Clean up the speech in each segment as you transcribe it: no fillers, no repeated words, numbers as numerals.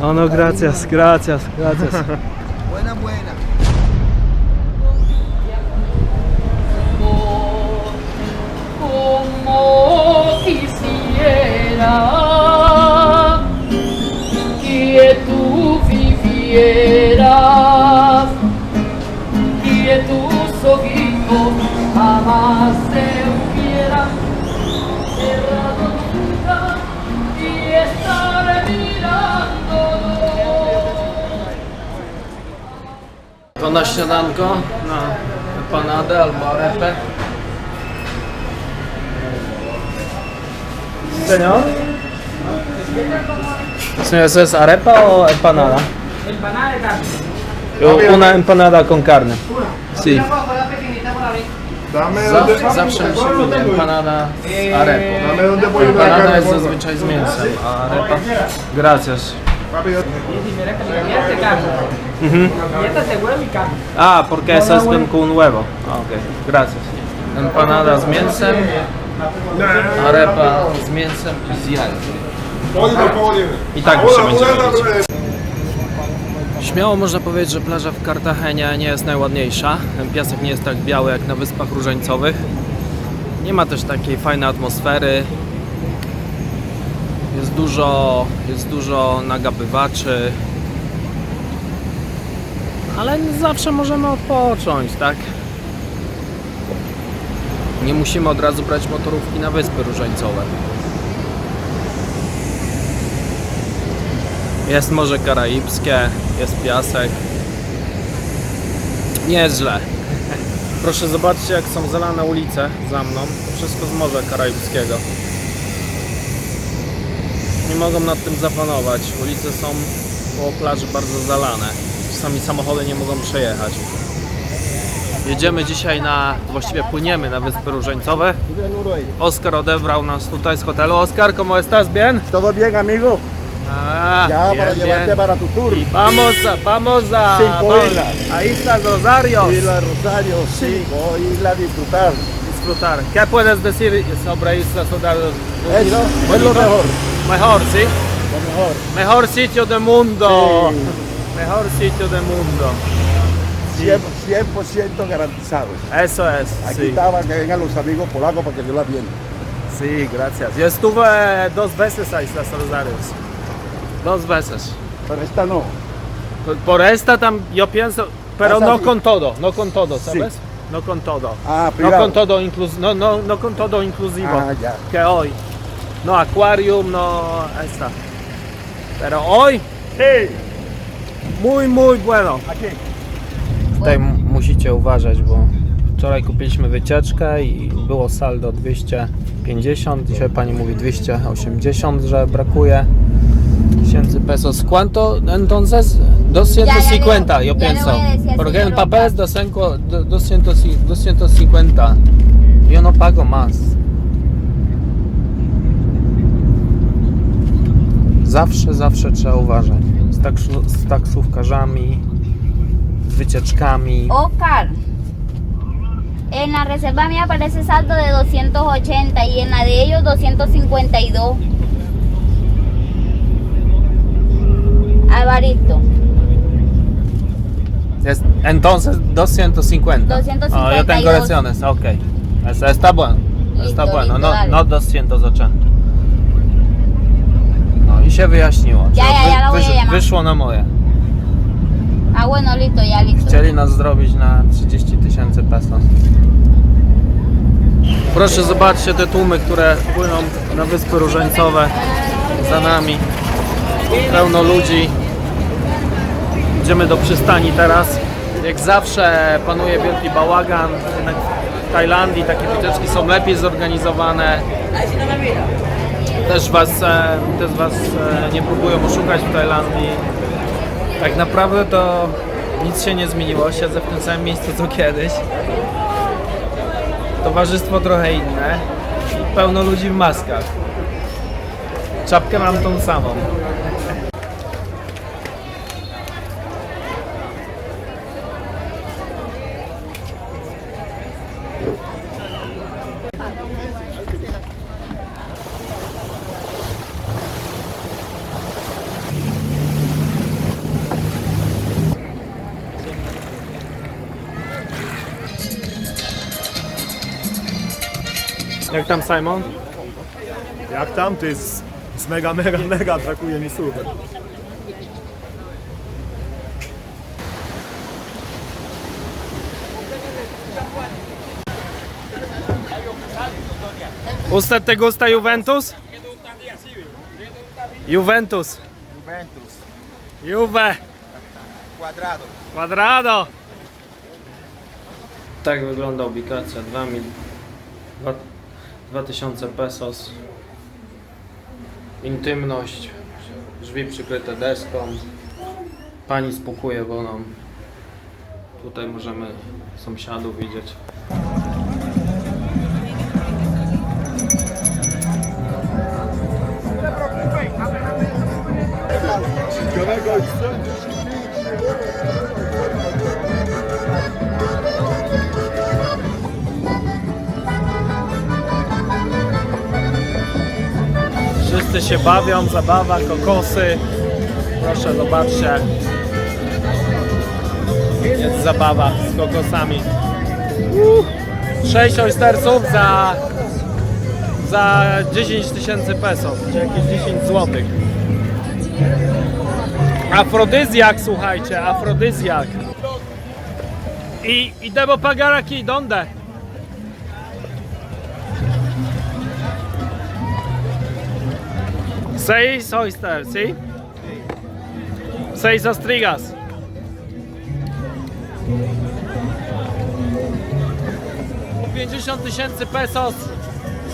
Oh no, gracias, gracias, gracias. Buena, buena. Como quisiera que tú vivieras, que tus ojitos jamás se hubieran cerrado nunca y estar mirando. To na śniadanko, na empanadę albo arepę. Señor? Señor, ¿eso es arepa o empanada? Empanada de carne. Una empanada con carne. Sí. Zawsze musimy mieć empanada z arepą. Empanada jest zazwyczaj z mięsem, a arepa... Gracias. Ah, porque eso es con un huevo. Ah, ok, gracias. Empanada z mięsem, arepa z mięsem i z jajkiem. I tak muszę będzie robić. Śmiało można powiedzieć, że plaża w Cartagenie nie jest najładniejsza. Ten piasek nie jest tak biały jak na Wyspach Różańcowych. Nie ma też takiej fajnej atmosfery. Jest dużo nagabywaczy. Ale zawsze możemy odpocząć, tak? Nie musimy od razu brać motorówki na Wyspy Różańcowe. Jest Morze Karaibskie, jest piasek. Nie jest źle. Proszę zobaczcie, jak są zalane ulice za mną. To wszystko z Morza Karaibskiego. Nie mogą nad tym zapanować. Ulice są koło plaży bardzo zalane. Czasami samochody nie mogą przejechać. Jedziemy dzisiaj właściwie płyniemy na Wyspy Różańcowe. Oskar odebrał nas tutaj z hotelu. Oskar, ¿cómo estás? ¿Bien? Todo bien, amigo. Ah, Ya bien, para llevarte bien. para tu tour. Y vamos a 5 islas. a Islas Rosario. Islas Rosario, 5 islas disfrutar. Disfrutar. ¿Qué puedes decir sobre Islas Rosario? Es lo mejor. Mejor, ¿sí? Lo mejor. Mejor sitio del mundo. Sí. Mejor sitio del mundo. 100% garantizado. Eso es. Aquí Sí. estaban que vengan los amigos polacos para que yo la atienda. Sí, gracias. Yo estuve 2 veces a Islas Rosarios. 2 veces. Pero esta no. Por esta yo pienso, pero Pasa no así. con todo, Sí. ¿sabes? No con todo. Ah, No privado. con todo no con todo inclusivo. Ah, ya. Que hoy. No acuarium, no esta. Pero hoy, Sí. muy bueno. Aquí. Tutaj musicie uważać, bo wczoraj kupiliśmy wycieczkę i było saldo 250, dzisiaj pani mówi 280, że brakuje 1000 pesos. ¿Cuánto entonces? 250, yo pienso. Porque en papel es 250. Yo no pago más. Zawsze trzeba uważać. Z taksówkarzami, z wycieczkami. Oscar, en la reserva mía aparece saldo de 280 y en la de ellos 252. Alvarito. Entonces 250. 252. Oh, yo tengo correcciones, ok. Está bueno. Está Listo, bueno, listo, dale. no 280. No i się wyjaśniło. Ya la voy a llamar. Wyszło na moje. Ah, bueno, listo, ya listo. Chcieli nas zrobić na 30 000 pesos. Proszę zobaczcie te tłumy, które płyną na Wyspy Różańcowe za nami. Pełno ludzi. Idziemy do przystani teraz. Jak zawsze panuje wielki bałagan. Jednak w Tajlandii takie wycieczki są lepiej zorganizowane. Też was nie próbują oszukać w Tajlandii. Tak naprawdę to nic się nie zmieniło. Siedzę w tym samym miejscu co kiedyś. Towarzystwo trochę inne. I pełno ludzi w maskach. Czapkę mam tą samą. Jak tam, Simon? Jak tam? To jest mega, brakuje mi słów. Usted te gusta Juventus? Juventus. Juve. Quadrado. Tak wygląda ubikacja. 2000 pesos. Intymność. Drzwi przykryte deską. Pani spłukuje woną. Tutaj możemy sąsiadów widzieć. Wszyscy się bawią, zabawa, kokosy. Proszę, zobaczcie. Jest zabawa z kokosami. 6 oystersów za 10 000 pesos, czy jakieś 10 złotych. Afrodyzjak, słuchajcie, afrodyzjak. I debo pagar aquí, donde? 6 oysters, ¿sí? 6 ostrigas. Po 50 000 pesos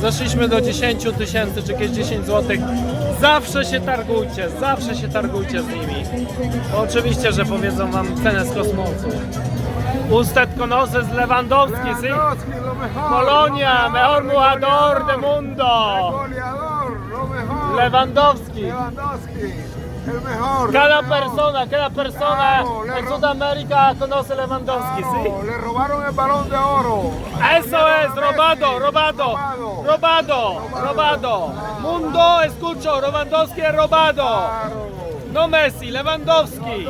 zeszliśmy do 10 000, czy jakieś 10 zł. Zawsze się targujcie z nimi. Bo oczywiście, że powiedzą wam cenę z kosmosu. Usted conoces Lewandowski, ¿sí? Polonia, mejor jugador del mundo. Lewandowski. El mejor. Cada persona en Sudamérica conoce Lewandowski, ¿sí? Le robaron el balón de oro. Eso es, robado. Mundo, escucho, Lewandowski es robado. No Messi, Lewandowski.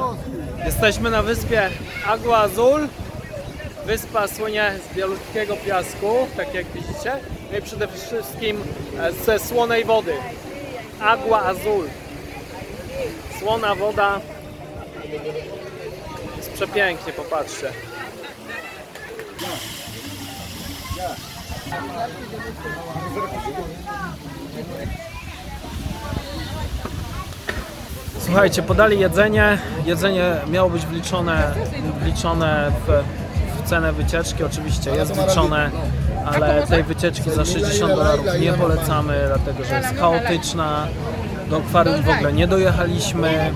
Jesteśmy na wyspie Agua Azul. Wyspa słynie z białutkiego piasku, tak jak widzicie. No i przede wszystkim ze słonej wody. Agua Azul. Słona woda. Jest przepięknie, popatrzcie. Słuchajcie, podali jedzenie. Jedzenie miało być wliczone w cenę wycieczki. Oczywiście jest wliczone, ale tej wycieczki za $60 nie polecamy, dlatego że jest chaotyczna. Do akwarium w ogóle nie dojechaliśmy.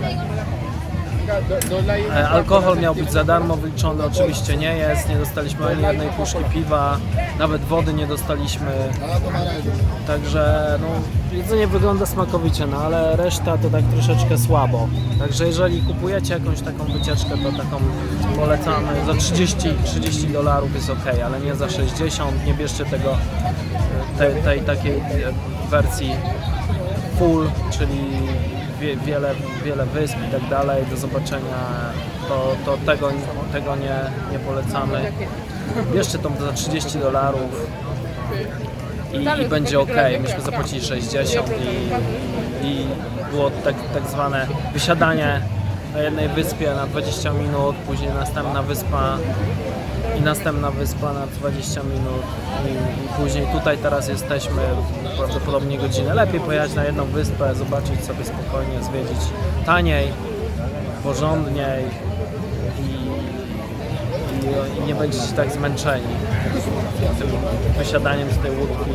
Alkohol miał być za darmo wliczony, oczywiście nie jest. Nie dostaliśmy ani jednej puszki piwa, nawet wody nie dostaliśmy. Także no, jedzenie wygląda smakowicie, no ale reszta to tak troszeczkę słabo. Także jeżeli kupujecie jakąś taką wycieczkę, to taką polecamy. Za $30 jest ok, ale nie za 60. Nie bierzcie tej takiej wersji full, czyli wiele wysp i tak dalej, do zobaczenia, to tego nie polecamy. Bierzcie to za $30 i będzie ok. Myśmy zapłacili 60 i było tak zwane wysiadanie na jednej wyspie na 20 minut, później następna wyspa na 20 minut i później tutaj teraz jesteśmy prawdopodobnie godzinę. Lepiej pojechać na jedną wyspę, zobaczyć sobie spokojnie, zwiedzić taniej, porządniej i nie będziecie tak zmęczeni tym wysiadaniem z tej łódki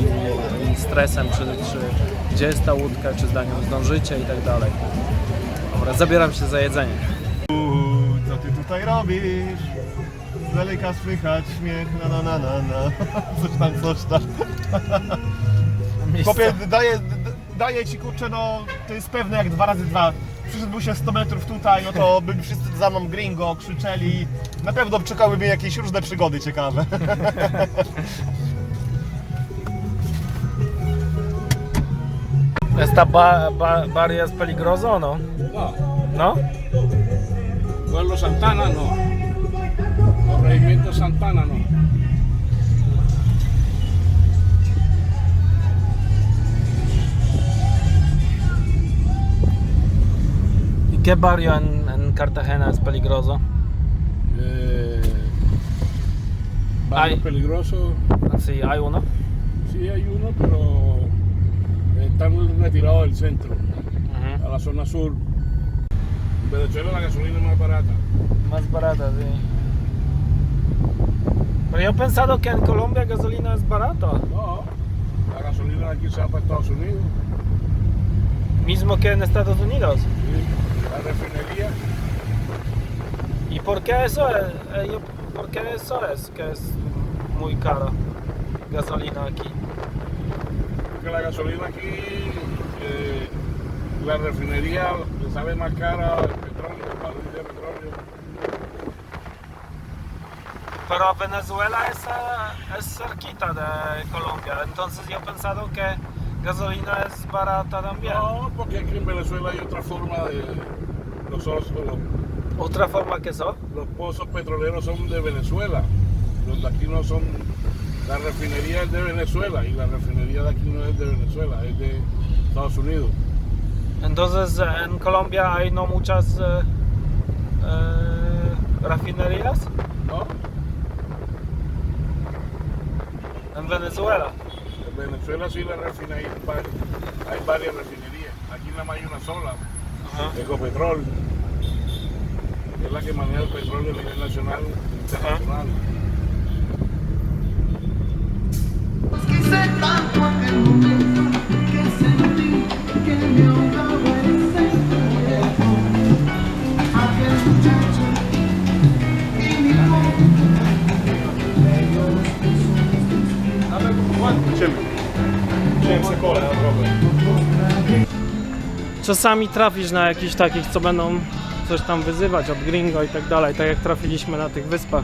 i stresem, czy gdzie jest ta łódka, czy za nią zdążycie i tak dalej. Dobra, zabieram się za jedzenie. Co ty tutaj robisz? Z daleka słychać śmiech, na. Coś tam. Chłopie, daję ci, kurczę, no to jest pewne jak 2 razy 2. Przyszedłby się 100 metrów tutaj, no to by wszyscy za mną gringo krzyczeli. Na pewno czekałyby jakieś różne przygody ciekawe. Esta barria es peligroso, ¿no? ¿No? Pueblo Santana no. Regimiento Santana no. ¿Qué barrio en Cartagena es peligroso? Barrio Ay. peligroso, Sí, hay uno. sí hay uno, pero están retirados del centro, Ujú. a la zona sur. En Venezuela la gasolina es más barata. Más barata, sí. Pero yo he pensado que en Colombia gasolina es barata. No, la gasolina aquí se va para Estados Unidos. Mismo que en Estados Unidos. ¿Sí? La refinería, ¿Y por qué eso es? ¿Por qué eso es que es muy cara gasolina aquí? porque la gasolina aquí, la refinería le sale más cara el petróleo, el barril de petróleo. Pero Venezuela es cerquita de Colombia, entonces yo he pensado que gasolina es barata también. No, porque aquí en Venezuela hay otra forma de... ¿Otra forma que eso? Los pozos petroleros son de Venezuela, los de aquí no son. La refinería es de Venezuela y la refinería de aquí no es de Venezuela, es de Estados Unidos. Entonces en Colombia hay no muchas refinerías. ¿No? En Venezuela. En Venezuela sí la refinería, hay varias refinerías. Aquí nada más hay una sola, Ecopetrol, que es la que maneja el petróleo a nivel nacional e internacional. Quise tanto aquel momento que sentí que me ahogaba ese fuego. Aquel muchacho y mi Czasami trafisz na jakichś takich, co będą coś tam wyzywać od gringo i tak dalej, tak jak trafiliśmy na tych Wyspach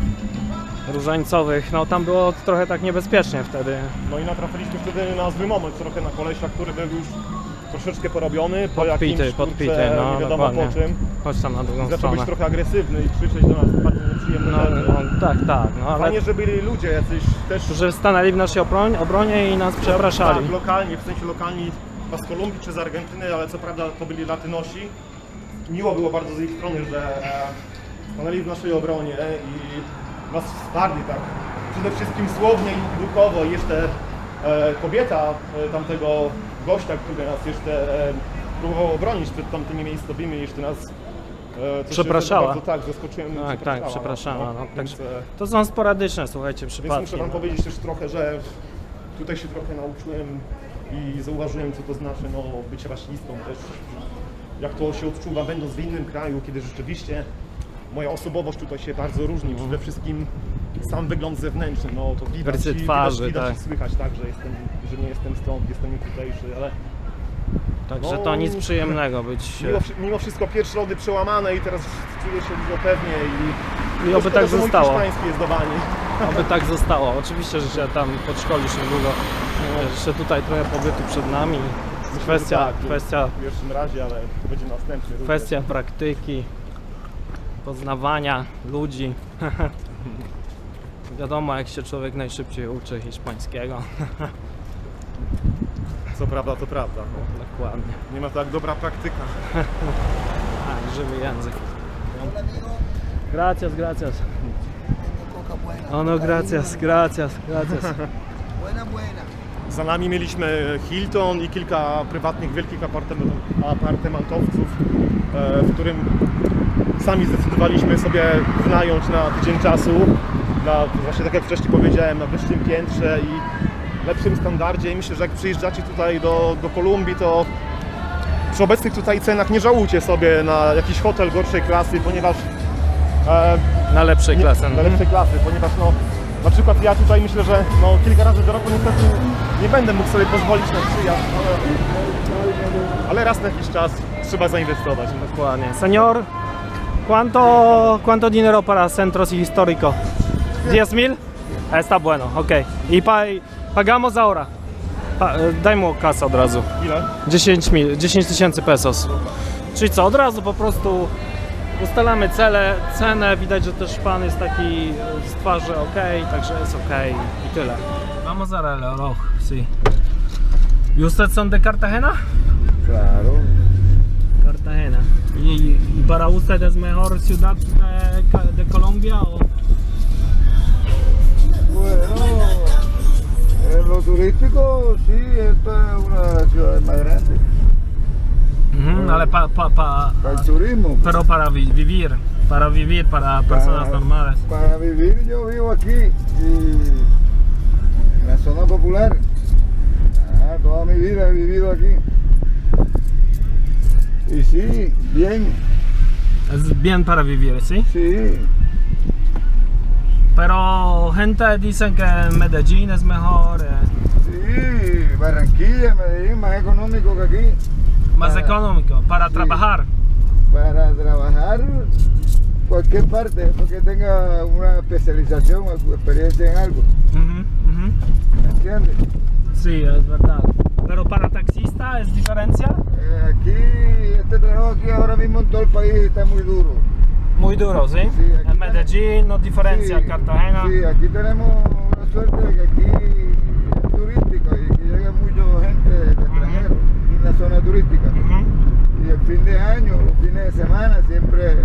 Różańcowych, no tam było trochę tak niebezpiecznie wtedy. No i natrafiliśmy wtedy na zły moment trochę na kolesia, który był już troszeczkę porobiony, po Podpity, jakimś podpity, no nie wiadomo dokładnie. po czym. Chodź tam na drugą Zaczął stronę. być trochę agresywny i krzyczeć do nas bardzo nieprzyjemne No, rzeczy. no tak, no ale Fajnie, że byli ludzie jacyś też którzy stanęli w naszej obronie i nas przepraszali. tak, lokalni, w sensie lokalni z Kolumbii czy z Argentyny, ale co prawda to byli Latynosi. Miło było bardzo z ich strony, że stanęli w naszej obronie i nas wsparli tak przede wszystkim słownie i duchowo. I jeszcze kobieta tamtego gościa, który nas jeszcze próbował obronić przed tamtymi miejscowymi, jeszcze nas Przepraszała. Bardzo, tak, zaskoczyłem. Tak, przepraszała. No, więc, także to są sporadyczne, słuchajcie, więc przypadki. muszę wam powiedzieć też trochę, że tutaj się trochę nauczyłem i zauważyłem, co to znaczy być rasistą też. Jak to się odczuwa, będąc w innym kraju, kiedy rzeczywiście moja osobowość tutaj się bardzo różni. Przede wszystkim sam wygląd zewnętrzny, no to widać, Rysy twarzy, widać tak. i słychać tak, że nie jestem stąd, jestem tutejszy, ale Także no, to nic przyjemnego być. mimo wszystko pierwsze lody przełamane i teraz czuję się dużo pewnie i oby tak że mój zostało. hiszpański jest zdawany. Aby tak zostało. Oczywiście, że się tam podszkolisz niedługo. Jeszcze tutaj trochę pobytu przed nami. Tak, Kwestia w pierwszym razie, ale będzie następny. Kwestia praktyki, poznawania ludzi. Wiadomo, jak się człowiek najszybciej uczy hiszpańskiego. Co prawda, to prawda. No. Dokładnie. Nie ma tak dobra praktyka. Tak, żywy język. Gracias, gracias. Oh no, gracias. Za nami mieliśmy Hilton i kilka prywatnych, wielkich apartamentowców, w którym sami zdecydowaliśmy sobie wynająć na tydzień czasu. Właśnie tak jak wcześniej powiedziałem, na wyższym piętrze i lepszym standardzie. I myślę, że jak przyjeżdżacie tutaj do Kolumbii, to przy obecnych tutaj cenach nie żałujcie sobie na jakiś hotel gorszej klasy, ponieważ Na lepszej klasy. na lepszej klasy, ponieważ na przykład ja tutaj myślę, że kilka razy do roku niestety nie będę mógł sobie pozwolić na przyjazd, ale raz na jakiś czas trzeba zainwestować. Dokładnie. Señor, ¿cuánto dinero para centro histórico? 10.000? Está bueno, ok. I pagamos ahora. Daj mu kasę od razu. Ile? 10 tysięcy pesos. Czyli co, od razu po prostu ustalamy cenę, widać, że też pan jest taki z twarzy ok, także jest ok i tyle. Vamos a reloj, sí. ¿Y usted son de Cartagena? Claro. Cartagena. ¿Y para usted es mejor ciudad de Colombia o...? Bueno, en lo turístico sí, esta es una de las ciudades más grandes. Dale, Para el turismo. pero para vivir, para personas normales. Para vivir yo vivo aquí y en la zona popular. Toda mi vida he vivido aquí. Y sí, bien. Es bien para vivir, ¿sí? Sí. Pero gente dice que Medellín es mejor. Sí, Barranquilla, Medellín, más económico que aquí. Más económico, para sí. trabajar. Para trabajar cualquier parte, porque tenga una especialización o experiencia en algo. ¿Me entiendes? Sí, es verdad. Pero para taxista es diferencia. Aquí, este trabajo aquí ahora mismo en todo el país está muy duro. Muy duro, ¿sí? Sí, aquí en Medellín no diferencia, sí, Cartagena. Sí, aquí tenemos la suerte de que aquí es turístico y que llega mucha gente de extranjeros en la zona turística. Y el fin de año, los fines de semana siempre,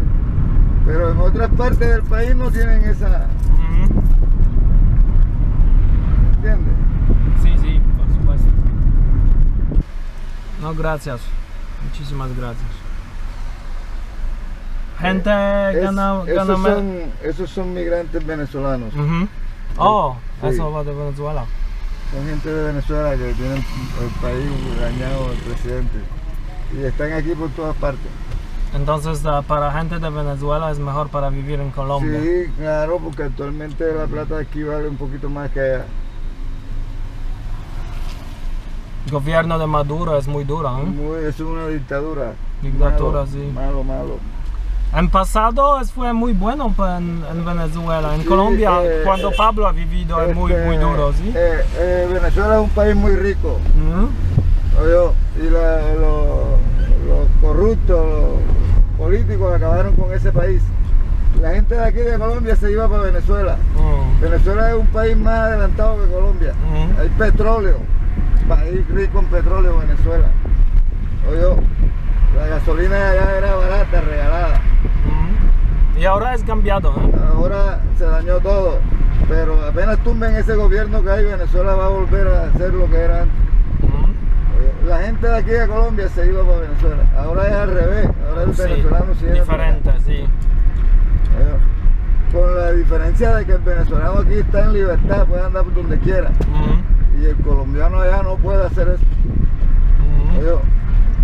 pero en otras partes del país no tienen esa, ¿entiendes? Sí, sí, por supuesto. No, gracias. Muchísimas gracias. Gente gana... Esos son migrantes venezolanos. Oh, Sí. eso va de Venezuela. Son gente de Venezuela que tienen el país dañado el presidente. Y están aquí por todas partes. Entonces, para gente de Venezuela es mejor para vivir en Colombia. Sí, claro, porque actualmente la plata aquí vale un poquito más que allá. El gobierno de Maduro es muy duro, ¿eh? Es una dictadura. Dictadura, Malo, sí. Malo. En pasado fue muy bueno en Venezuela. En Sí, Colombia, cuando Pablo ha vivido, es muy duro, ¿sí? Venezuela es un país muy rico. Oye, y los corruptos, los políticos acabaron con ese país. La gente de aquí de Colombia se iba para Venezuela. Venezuela es un país más adelantado que Colombia. Hay petróleo, país rico en petróleo Venezuela. Oye, la gasolina de allá era barata, regalada. Y ahora es cambiado, ¿eh? Ahora se dañó todo, pero apenas tumben ese gobierno que hay, Venezuela va a volver a ser lo que era antes. La gente de aquí de Colombia se iba para Venezuela, ahora es al revés, ahora el venezolano se viene para diferente, acá. sí. Con la diferencia de que el venezolano aquí está en libertad, puede andar por donde quiera, y el colombiano allá no puede hacer eso.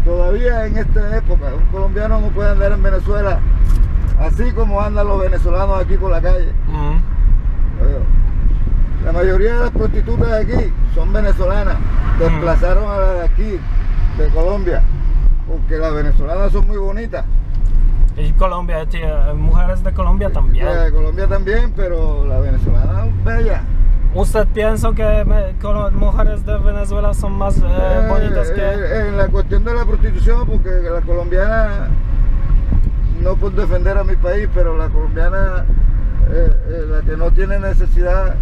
Todavía en esta época, un colombiano no puede andar en Venezuela así como andan los venezolanos aquí por la calle. La mayoría de las prostitutas de aquí son venezolanas, desplazaron a las de aquí, de Colombia, porque las venezolanas son muy bonitas. Y Colombia, mujeres de Colombia también. De Colombia también, pero la venezolana es bella. ¿Usted piensa que mujeres de Venezuela son más bonitas que...? En la cuestión de la prostitución, porque la colombiana, no por defender a mi país, pero la colombiana, la que no tiene necesidad,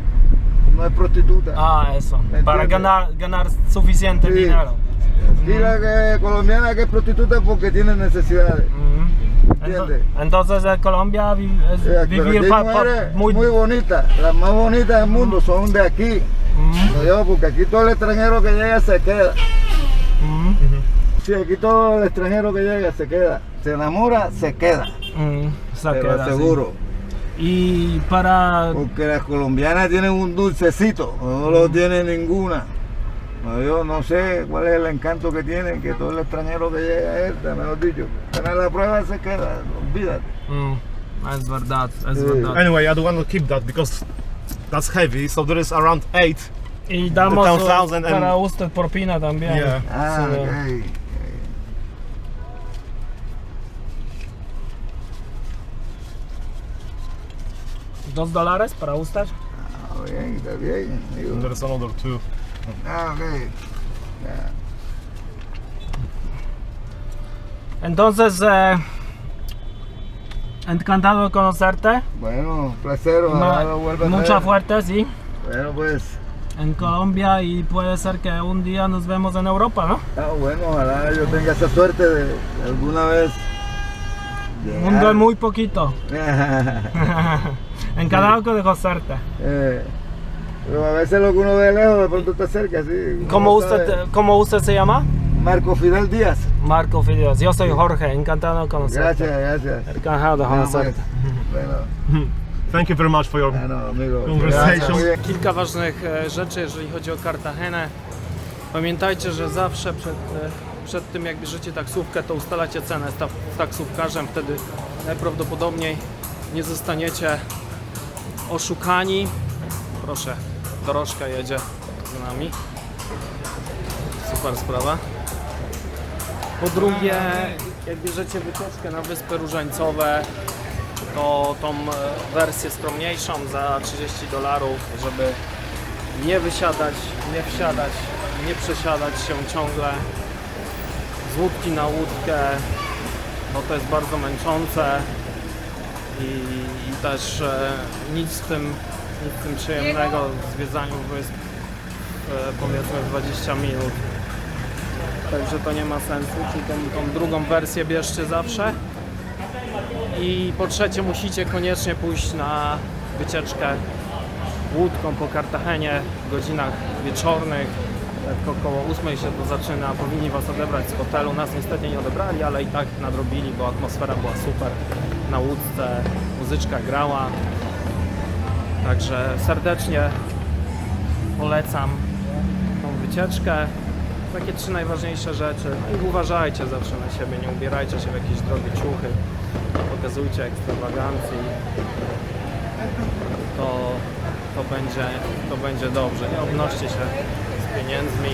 no es prostituta. Ah, eso, para ganar suficiente dinero. Y la colombiana que es prostituta porque tiene necesidades. Entonces en Colombia vivir muy bonita, las más bonitas del mundo son de aquí. Porque aquí todo el extranjero que llega se queda. Sí, aquí todo el extranjero que llega se queda. Se enamora, se queda. Te lo aseguro. Y para... Porque las colombianas tienen un dulcecito, no lo tiene ninguna. Yo no sé cuál es el encanto que tienen, que todo el extranjero que llega a esta, mejor dicho, ganar la prueba se queda, olvídate. Es verdad, es verdad. Anyway, I don't want to keep that because that's heavy, so there is around 8. Y damos 10,000 para usted propina también. Yeah. Ok. $2 para usted. Bien, está bien. Amigo. And there is another 2. Ok. Entonces, encantado de conocerte. Bueno, placer, ojalá lo vuelva a Mucha hacer. fuerte, sí. Bueno, pues. en Colombia y puede ser que un día nos vemos en Europa, ¿no? Ah, bueno, ojalá yo tenga esa suerte de alguna vez. Mundo es muy poquito. Encantado de conocerte. Pero a veces lo que uno ve de lejos de pronto está cerca, sí. ¿Cómo usted se llama? Marco Fidel Díaz. Marco Fidel. Yo soy Jorge, encantado de conocerte. Gracias. Encantado de conocerte. Bueno, Thank you very much for your no, amigo. conversation. Muy bien. Kilka ważnych rzeczy, jeżeli chodzi o Kartagenę. Pamiętajcie, że zawsze przed tym jak bierzecie taksówkę, to ustalacie cenę z taksówkarzem, wtedy najprawdopodobniej nie zostaniecie oszukani. Proszę, dorożka jedzie z nami. Super sprawa. Po drugie, jak bierzecie wycieczkę na Wyspy Różańcowe, to tą wersję skromniejszą za $30, żeby nie wysiadać, nie wsiadać, nie przesiadać się ciągle z łódki na łódkę, bo to jest bardzo męczące i też nic w tym przyjemnego w zwiedzaniu wysp powiedzmy 20 minut. Także to nie ma sensu, czyli tą drugą wersję bierzcie zawsze. I po trzecie musicie koniecznie pójść na wycieczkę łódką po Kartagenie w godzinach wieczornych. Tak około 8 się to zaczyna, powinni was odebrać z hotelu. Nas niestety nie odebrali, ale i tak nadrobili, bo atmosfera była super na łódce, muzyczka grała. Także serdecznie polecam tą wycieczkę. Takie 3 najważniejsze rzeczy. No i uważajcie zawsze na siebie, nie ubierajcie się w jakieś drogie ciuchy, nie pokazujcie ekstrawagancji. To będzie dobrze. Nie obnoście się z pieniędzmi.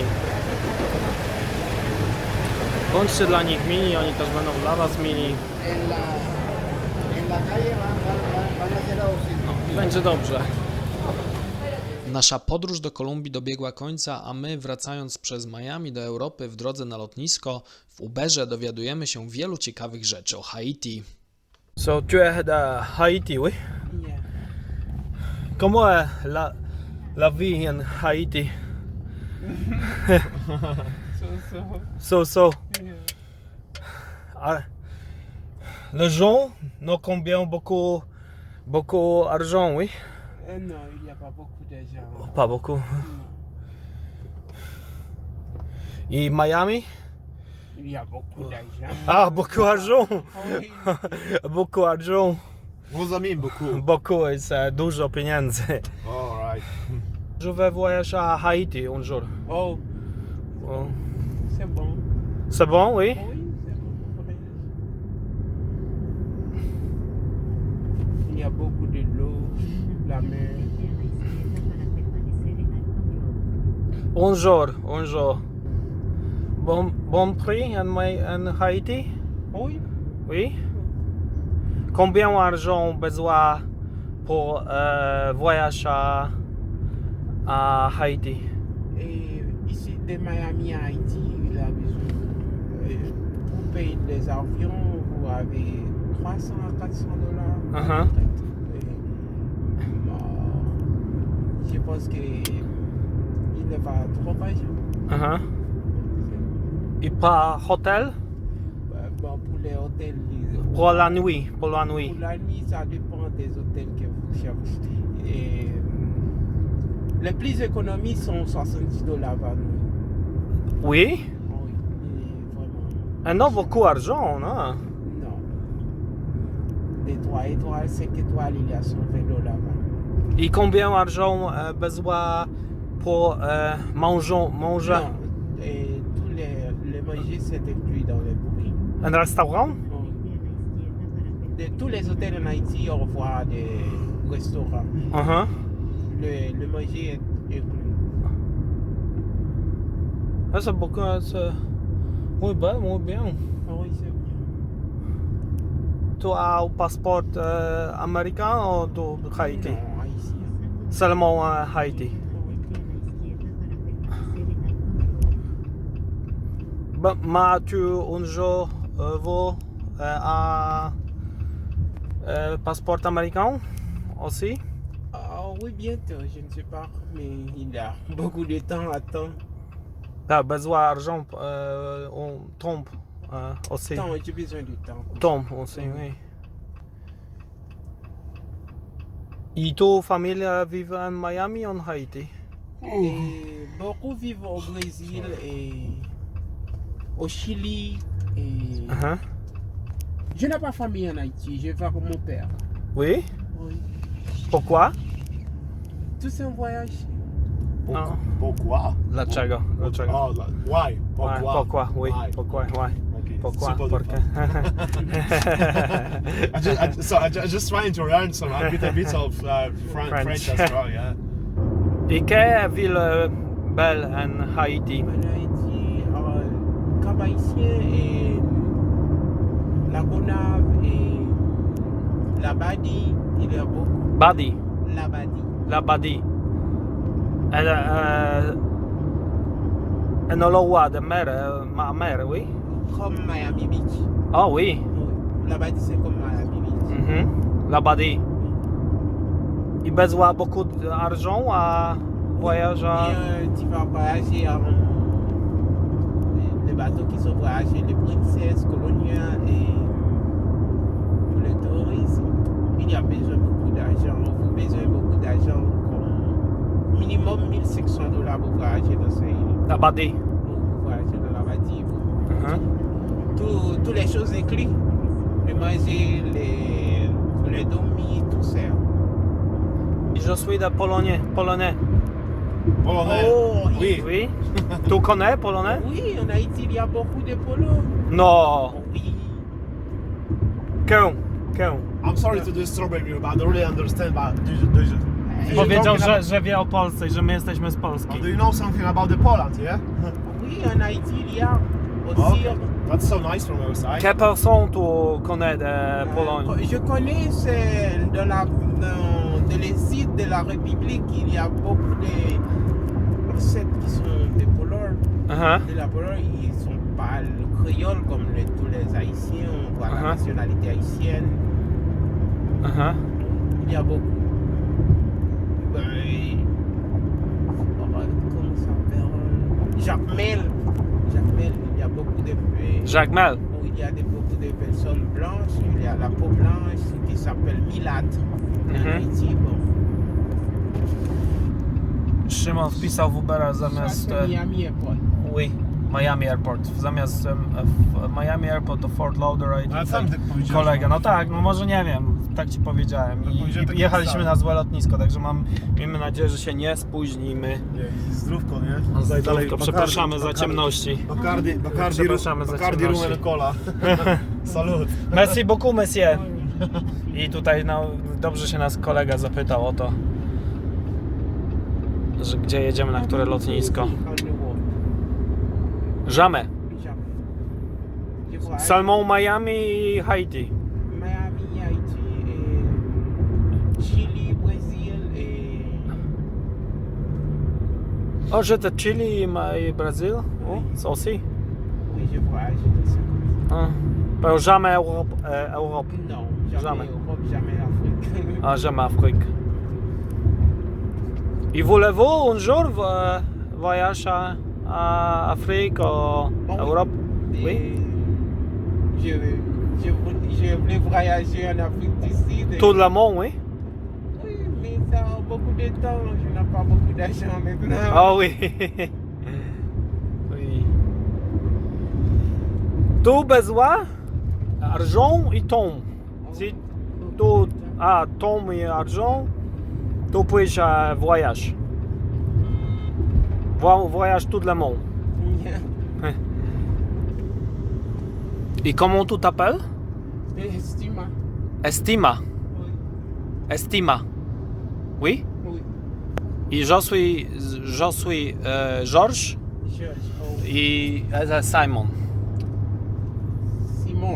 Bądźcie dla nich mili, oni też będą dla was mili. No, będzie dobrze. Nasza podróż do Kolumbii dobiegła końca, a my, wracając przez Miami do Europy w drodze na lotnisko, w Uberze dowiadujemy się wielu ciekawych rzeczy o Haiti. So, tu es de Haiti, oui? Yeah. Comment est la vie en Haiti? So. Yeah. Ah, les gens n'ont combien beaucoup d'argent, oui? Non, il n'y a pas beaucoup d'argent. Pas beaucoup. Et Miami? Il y a beaucoup d'argent. Ah, beaucoup d'argent. Oui. Beaucoup d'argent. Rozmawiam beaucoup. Beaucoup, c'est dużo pieniędzy. All right. Je vais voyager à Haïti un jour. Oh, Oh. c'est bon. C'est bon, oui? Oui, c'est bon. Il y a beaucoup de l'eau, la mer. Un jour. Bon prix en Haïti? Oui. Oui? Combien d'argent besoin pour voyager à Haïti? Et ici, de Miami à Haïti, il a besoin. Pour payer les avions, vous avez 300 à 400 $. Uh-huh. Je pense qu'il ne va trop pas. Uh-huh. Et pas hôtel? Bon, pour les hôtels, Pour la nuit. pour la nuit, ça dépend des hôtels que vous cherchez. Et les plus économiques sont 70 $ par nuit. Oui? Oui, et vraiment. Et non, beaucoup d'argent, non? Non. Des 3 étoiles, 5 étoiles, il y a 120 $ par nuit. Et combien d'argent besoin pour manger? Non, et tous les manger, c'est inclus dans les booking. Un restaurant? De tous les hôtels en Haïti, on voit des restaurants. Uh-huh. Le manger est inclus. Ah, c'est beaucoup. Muy bien. Oui, c'est bien. Tu as un passeport américain ou de Haïti? Non, haïtien. Seulement Haïti. Mais tu un jour veux un passeport américain aussi? Oui, bientôt, je ne sais pas, mais il a beaucoup de temps à attendre. Tak, besoin argent, on tombe aussi. Temps, j'ai besoin de temps. Tombe aussi, oui. I tu familia vive en Miami ou en Haïti? Et beaucoup vivent au Brésil et au Chili. Et Uh-huh. je n'ai pas famille en Haïti, je vais avec mon père. Oui? Oui. Pourquoi? Tout c'est un voyage. Ah. Pourquoi? Dlaczego? Dlaczego? Oh, why? Why? Pourquoi? Oui. Why? Pourquoi? Why? Okay. Pourquoi? Super Porque? I just trying to learn some a bit of French as well, yeah. I quelle ville belle en Haïti? En Haïti, Cap-Haïtien et la Gonave et la Badi, il y a beaucoup. Badi. La Badi. La Badi. En Olowa de mer, mer, oui? Comme Miami Beach. Ah oui. Oui. La Badi, c'est comme Miami Beach. Mhm. La Badi. I besoin beaucoup d'argent à voyager. Tu vas voyager les bateaux qui sont voyagés, les princesses, coloniales et pour le tourisme. Il y a besoin de beaucoup d'argent. Vous avez besoin de beaucoup d'argent, comme minimum $1,600 pour voyager dans ce île. La Badi. Pour voyager dans la Badi. Mhm. Toutes les choses incluses. Le manger, les dormir, tout ça. Je suis de Polonais. Polonais. Oh, Oui. Oui. Tu connais polonais? Oui, en Haïti, il y a beaucoup de polos. Non. Oui. Quę? I'm sorry to disturb you, but I don't really understand. But do you Powiedział, talking że wie o Polsce i że my jesteśmy z Polski. do you know something about the Poland, yeah? Oui, en Haïti, il y a aussi. Okay. That's so nice from your side. Quelle personne tu connais de Pologne? Je connais dans les sites de la République, il y a beaucoup de recettes qui sont des Pologne. Uh-huh. De la Pologne, ils sont pas le créole comme tous les Haïtiens, on voit la nationalité haïtienne. Uh-huh. Il y a beaucoup. Comment ça s'appelle? Jacques Mel, il y a beaucoup de. Jacques Mel. Où il y a beaucoup de personnes blanches, il y a la peau blanche qui s'appelle Milate en Haïti. Bon. Szymon wpisał w Ubera zamiast... C'est Miami Airport. Oui, Miami Airport. Zamiast Miami Airport to Fort Lauderdale. Ale sam tak powiedziałeś. Kolega, no tak, no może nie wiem, tak ci powiedziałem. I jechaliśmy na złe lotnisko, także miejmy nadzieję, że się nie spóźnimy. Zdrówko, nie? Zdrówko, przepraszamy za ciemności. Przepraszamy za Bacardi ciemności. rum and cola. Salut. Merci beaucoup, monsieur. I tutaj no, dobrze się nas kolega zapytał o to, że gdzie jedziemy, na które lotnisko. Jamais. Seulement Miami i Haiti. Miami, Haïti, Chili, Brésil et. Oh, j'étais Chili et Brésil. Oh, ça aussi. Oui, je voyage dans ça. Ah. Pero jamais Europe. Non, jamais Jamais. Europe, jamais Afrique. Ah, jamais Afrique. Et voulez-vous un jour voyager à Afrique ou Europe? Oui. Je voulais voyager en Afrique du Sud. Tout le monde, oui. Oui, mais ça a beaucoup de temps. Je n'ai pas beaucoup d'argent maintenant. Ah oui. Oui. Tu besoin argent et temps. Si tu as temps et argent, tu peux voyager. Voyage tout le monde. Et comment tu t'appelles? Estima. Estima. Oui. Estima. Oui? Oui. Et je suis Georges George. Oh. et Simon.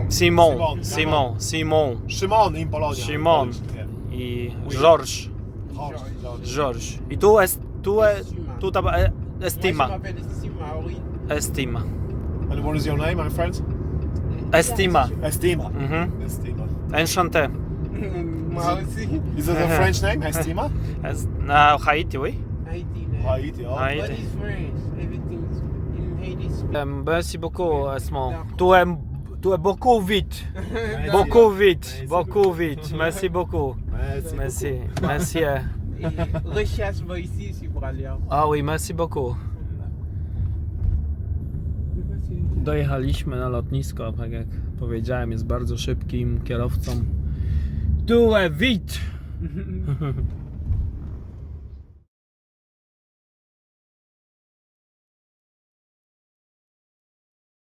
Simon. Szymon in Polonia. Szymon. Yeah. Et Georges. Georges. Et tu t'appelles Estima. Moi, je m'appelle Estima, oui. Estima. And what is your name, my friend? Estima. Estima. Mhm. Estima. Enchanté. Moi aussi. Is it a French name, Estima? Haiti, oui. Haiti. now. Haiti, oh. But Haiti. it's French. Everything's in Haiti. Merci beaucoup, Esmond. Tu es beaucoup vite. Beaucoup vite. Beaucoup vite. Merci beaucoup. Merci. Merci. Recherche-moi ici si pour aller. Ah oui, merci beaucoup. Dojechaliśmy na lotnisko, tak jak powiedziałem, jest bardzo szybkim kierowcą. Tu est vite.